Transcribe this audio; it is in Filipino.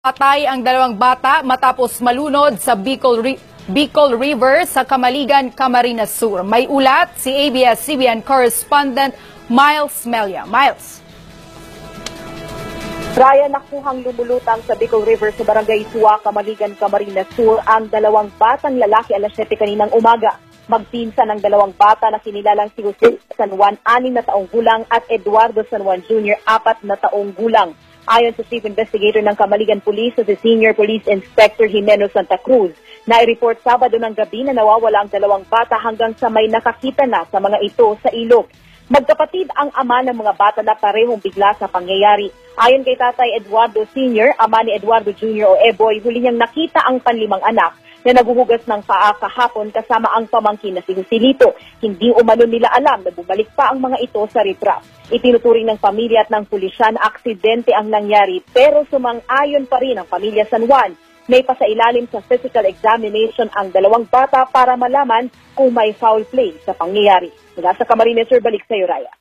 Patay ang dalawang bata matapos malunod sa Bicol River sa Camaligan, Camarines Sur. May ulat si ABS-CBN correspondent Miles Melia. Miles. Ryan, nakuhang lumulutang sa Bicol River sa Barangay Suwa, Camaligan, Camarines Sur ang dalawang batang lalaki alas 7 kaninang umaga. Magpinsan ang dalawang bata na kinilalang si Jose San Juan, 6 na taong gulang, at Eduardo San Juan Jr., 4 na taong gulang. Ayon sa Chief Investigator ng Camaligan Police, si Senior Police Inspector Jimeno Santa Cruz, na i-report Sabado ng gabi na nawawala ang dalawang bata hanggang sa may nakakita na sa mga ito sa ilog. Magkapatid ang ama ng mga bata na parehong bigla sa pangyayari. Ayon kay Tatay Eduardo Sr., ama ni Eduardo Jr. o Eboy, huli niyang nakita ang panlimang anak na naguhugas ng paa kahapon kasama ang pamangkin na si Joselito. Hindi umano nila alam na bumalik pa ang mga ito sa riprap. Itinuturing ng pamilya at ng pulisya na aksidente ang nangyari, pero sumang-ayon pa rin ang pamilya San Juan. May pasailalim sa physical examination ang dalawang bata para malaman kung may foul play sa pangyayari. Mula sa Camarines Sur, balik sa iyo, Raya.